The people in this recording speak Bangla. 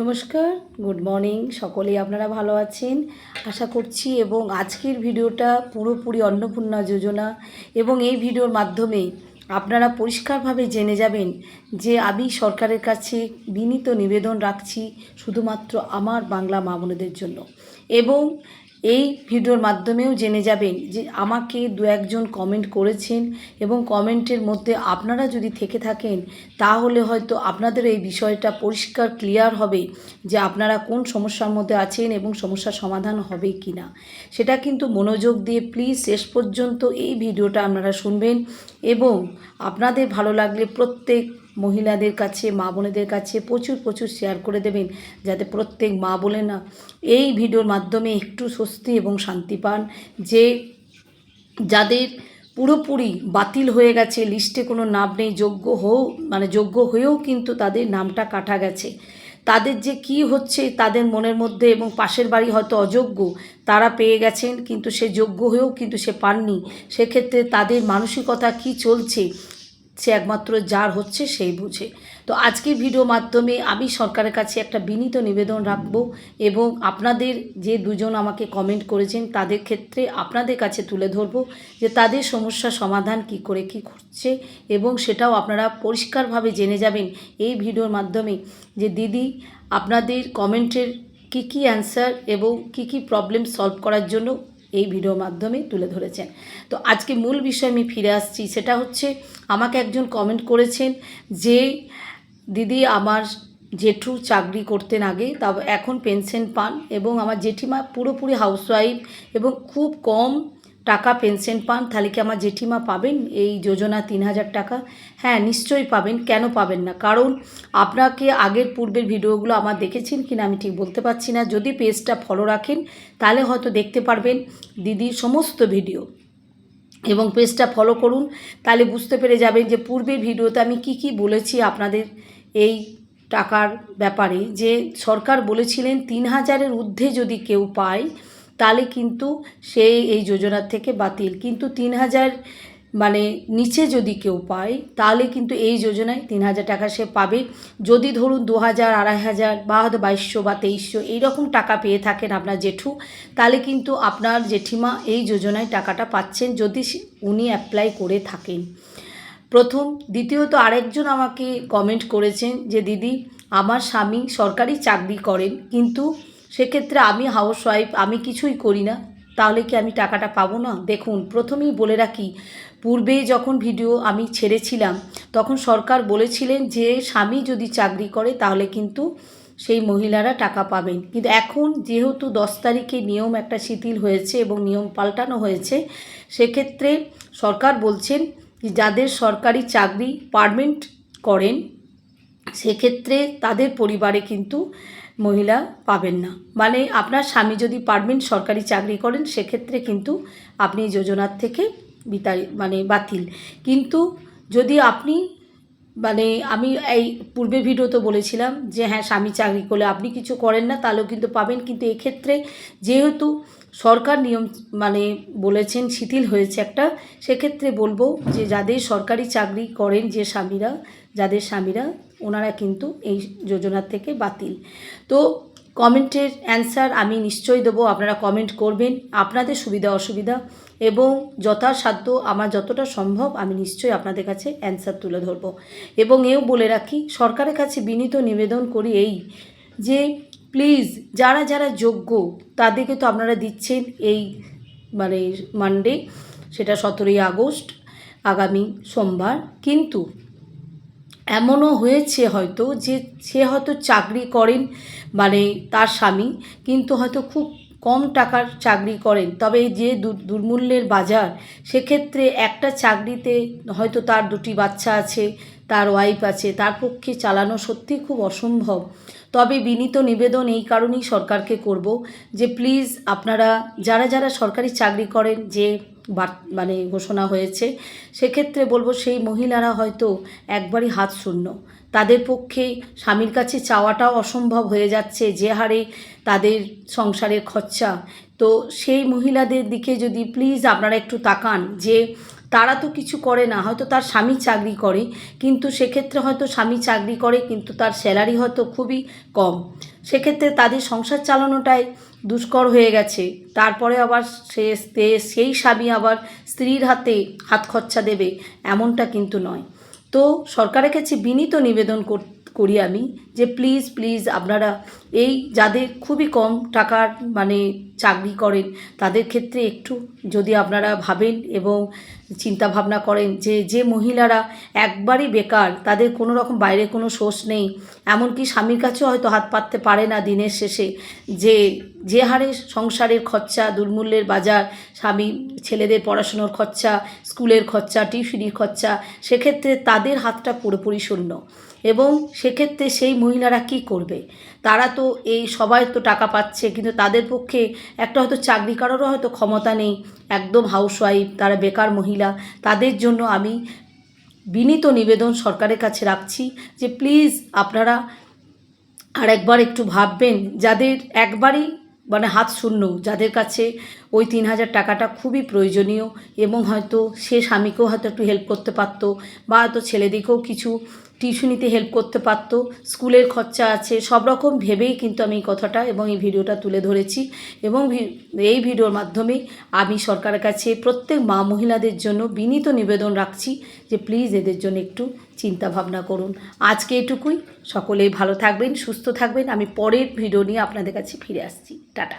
নমস্কার, গুড মর্নিং। সকলেই আপনারা ভালো আছেন আশা করছি। এবং আজকের ভিডিওটা পুরোপুরি অন্নপূর্ণা যোজনা, এবং এই ভিডিওর মাধ্যমে আপনারা পরিষ্কারভাবে জেনে যাবেন যে আমি সরকারের কাছে বিনীত নিবেদন রাখছি শুধুমাত্র আমার বাংলা মা বোনেদের জন্য। এবং এই ভিডিওর মাধ্যমেও জেনে যাবেন যে আমাকে দু একজন কমেন্ট করেছেন, এবং কমেন্টের মধ্যে আপনারা যদি থেকে থাকেন তাহলে হয়তো আপনাদের এই বিষয়টা পরিষ্কার ক্লিয়ার হবে যে আপনারা কোন সমস্যার মধ্যে আছেন এবং সমস্যার সমাধান হবে কি না। সেটা কিন্তু মনোযোগ দিয়ে প্লিজ শেষ পর্যন্ত এই ভিডিওটা আপনারা শুনবেন, এবং আপনাদের ভালো লাগলে প্রত্যেক মহিলাদের কাছে, মা বোনেদের কাছে প্রচুর প্রচুর শেয়ার করে দেবেন, যাতে প্রত্যেক মা বোনেরা এই ভিডিওর মাধ্যমে একটু স্বস্তি এবং শান্তি পান। যে যাদের পুরোপুরি বাতিল হয়ে গেছে, লিস্টে কোনো নাম নেই, যোগ্য হয়েও কিন্তু তাদের নামটা কাটা গেছে, তাদের যে কি হচ্ছে তাদের মনের মধ্যে, এবং পাশের বাড়ি হয়তো অযোগ্য তারা পেয়ে গেছেন, কিন্তু সে যোগ্য হয়েও কিন্তু সে পাননি। সেক্ষেত্রে তাদের মানসিকতা কি চলছে সে একমাত্র যার হচ্ছে সেই বুঝে। তো আজকের ভিডিও মাধ্যমে আমি সরকারের কাছে একটা বিনীত নিবেদন রাখবো, এবং আপনাদের যে দুজন আমাকে কমেন্ট করেছেন তাদের ক্ষেত্রে আপনাদের কাছে তুলে ধরবো যে তাদের সমস্যার সমাধান কি করে কি করছে, এবং সেটাও আপনারা পরিষ্কারভাবে জেনে যাবেন এই ভিডিওর মাধ্যমে যে দিদি আপনাদের কমেন্টের কি অ্যান্সার এবং কি প্রবলেম সলভ করার জন্য এই ভিডিওর মাধ্যমে তুলে ধরেছেন। তো আজকে মূল বিষয় আমি ফিরে আসছি, সেটা হচ্ছে আমাকে একজন কমেন্ট করেছেন যে দিদি আমার জেঠু চাকরি করতেন আগে, তা এখন পেনশন পান, এবং আমার জেঠিমা পুরোপুরি হাউসওয়াইফ এবং খুব কম টাকা পেনশন পান, তাহলে কি আমার জেঠিমা পাবেন এই যোজনা 3,000 টাকা? হ্যাঁ, নিশ্চয়ই পাবেন। কেন পাবেন না? কারণ আপনাকে আগের পূর্বের ভিডিওগুলো আমার দেখেছেন কিনা আমি ঠিক বলতে পারছি না। যদি পেজটা ফলো রাখেন তাহলে হয়তো দেখতে পারবেন দিদির সমস্ত ভিডিও, এবং পেজটা ফলো করুন, তাহলে বুঝতে পেরে যাবেন যে পূর্বের ভিডিওতে আমি কি বলেছি আপনাদের এই টাকার ব্যাপারে। যে সরকার বলেছিলেন 3,000-এর ঊর্ধ্বে যদি কেউ পায় তাহলে কিন্তু সে এই যোজনার থেকে বাতিল, কিন্তু 3,000 মানে নিচে যদি কেউ পায় তাহলে কিন্তু এই যোজনায় 3,000 টাকা সে পাবে। যদি ধরুন 2,000, 2,500 বা হয়তো 2,200 বা 2,300 এইরকম টাকা পেয়ে থাকেন আপনার জেঠু, তাহলে কিন্তু আপনার জেঠিমা এই যোজনায় টাকাটা পাচ্ছেন যদি উনি অ্যাপ্লাই করে থাকেন। প্রথম। দ্বিতীয়ত আরেকজন আমাকে কমেন্ট করেছেন যে দিদি আমার স্বামী সরকারি চাকরি করেন, কিন্তু সেক্ষেত্রে আমি হাউসওয়াইফ, আমি কিছুই করি না, তাহলে কি আমি টাকাটা পাবো না? দেখুন, প্রথমেই বলে রাখি, পূর্বে যখন ভিডিও আমি ছেড়েছিলাম তখন সরকার বলেছিলেন যে স্বামী যদি চাকরি করে তাহলে কিন্তু সেই মহিলারা টাকা পাবেন, কিন্তু এখন যেহেতু 10 তারিখে নিয়ম একটা শিথিল হয়েছে এবং নিয়ম পাল্টানো হয়েছে, সেক্ষেত্রে সরকার বলছেন যাদের সরকারি চাকরি পার্মানেন্ট করেন সেক্ষেত্রে তাদের পরিবারে কিন্তু মহিলা পাবেন না। মানে আপনার স্বামী যদি পার্মানেন্ট সরকারি চাকরি করেন সেক্ষেত্রে কিন্তু আপনি যোজনার থেকে বাতিল। কিন্তু যদি আপনি আমি এই পূর্বের ভিডিওতে বলেছিলাম যে হ্যাঁ, স্বামী চাকরি করলে আপনি কিছু করেন না তাহলেও কিন্তু পাবেন, কিন্তু এক্ষেত্রে যেহেতু সরকার নিয়ম বলেছেন শিথিল হয়েছে একটা, সেক্ষেত্রে বলবো যে যাদের সরকারি চাকরি করেন, যে যাদের স্বামীরা ওনারা কিন্তু এই যোজনার থেকে বাতিল। তো কমেন্টের অ্যান্সার আমি নিশ্চয়ই দেবো, আপনারা কমেন্ট করবেন আপনাদের সুবিধা অসুবিধা, এবং যথাসাধ্য আমার যতটা সম্ভব আমি নিশ্চয়ই আপনাদের কাছে অ্যান্সার তুলে ধরবো। এবং এও বলে রাখি, সরকারের কাছে বিনীত নিবেদন করি এই যে প্লিজ যারা যোগ্য তাদেরকে তো আপনারা দিচ্ছেন এই মানডে, সেটা 17ই আগস্ট আগামী সোমবার, কিন্তু এমনও হয়েছে হয়তো যে সে হয়তো চাকরি করেন তার স্বামী, কিন্তু হয়তো খুব কম টাকার চাকরি করেন, তবে যে দুর্মূল্যের বাজার, সেক্ষেত্রে একটা চাকরিতে হয়তো তার 2টি বাচ্চা আছে, তার ওয়াইফ আছে, তার পক্ষে চালানো সত্যি খুব অসম্ভব। তবে বিনীত নিবেদন এই কারণেই সরকারকে করব যে প্লিজ আপনারা যারা সরকারি চাকরি করেন, যে ঘোষণা হয়েছে, সেক্ষেত্রে বলবো সেই মহিলারা হয়তো একবারই হাত শূন্য, তাদের পক্ষে স্বামীর কাছে চাওয়াটাও অসম্ভব হয়ে যাচ্ছে যে হারে তাদের সংসারের খরচা। তো সেই মহিলাদের দিকে যদি প্লিজ আপনারা একটু তাকান যে তারা তো কিছু করে না, হয়তো তার স্বামী চাকরি করে, কিন্তু সেক্ষেত্রে হয়তো স্বামী চাকরি করে কিন্তু তার স্যালারি হয়তো খুবই কম, সেক্ষেত্রে তাদের সংসার চালানোটাই দুষ্কর হয়ে গেছে। তারপরে আবার সেই স্বামী আবার স্ত্রীর হাতে হাত খরচা দেবে, এমনটা কিন্তু নয়। তো সরকারের কাছে বিনীত নিবেদন করি আমি যে প্লিজ প্লিজ আপনারা এই যাদের খুবই কম টাকার মানে চাকরি করেন তাদের ক্ষেত্রে একটু যদি আপনারা ভাবেন এবং চিন্তা ভাবনা করেন যে যে মহিলারা একবারই বেকার, তাদের কোনো রকম বাইরে কোনো সোর্স নেই, এমনকি স্বামীর কাছেও হয়তো হাত পাততে পারে না দিনের শেষে, যে হারে সংসারের খরচা, দুর্মূল্যের বাজার, স্বামী ছেলেদের পড়াশুনোর খরচা, স্কুলের খরচা, টিউশনির খরচা, সেক্ষেত্রে তাদের হাতটা পুরোপুরি শূন্য। এবং সেক্ষেত্রে সেই মহিলারা কি করবে? তারা তো এই সবাই তো টাকা পাচ্ছে, কিন্তু তাদের পক্ষে একটা হয়তো চাকরি করারও হয়তো ক্ষমতা নেই, একদম হাউসওয়াইফ, তারা বেকার মহিলা। তাদের জন্য আমি বিনীত নিবেদন সরকারের কাছে রাখছি যে প্লিজ আপনারা আর একবার একটু ভাববেন, যাদের একবারই মানে হাত শূন্য, যাদের কাছে ওই 3,000 টাকাটা খুবই প্রয়োজনীয় এবং হয়তো সে স্বামীকেও হয়তো একটু হেল্প করতে পারতো, বা হয়তো ছেলেদিকেও কিছু টিউশনিতে হেল্প করতে পারতো, স্কুলের খরচা আছে, সব রকম ভেবেই কিন্তু আমি এই কথাটা এবং এই ভিডিওটা তুলে ধরেছি। এবং এই ভিডিওর মাধ্যমে আমি সরকারের কাছে প্রত্যেক মা মহিলাদের জন্য বিনীত নিবেদন রাখছি যে প্লিজ এদের জন্য একটু চিন্তা ভাবনা করুন। আজকে এটুকুই, সকলেই ভালো থাকবেন, সুস্থ থাকবেন। আমি পরের ভিডিও নিয়ে আপনাদের কাছে ফিরে আসছি। টাটা।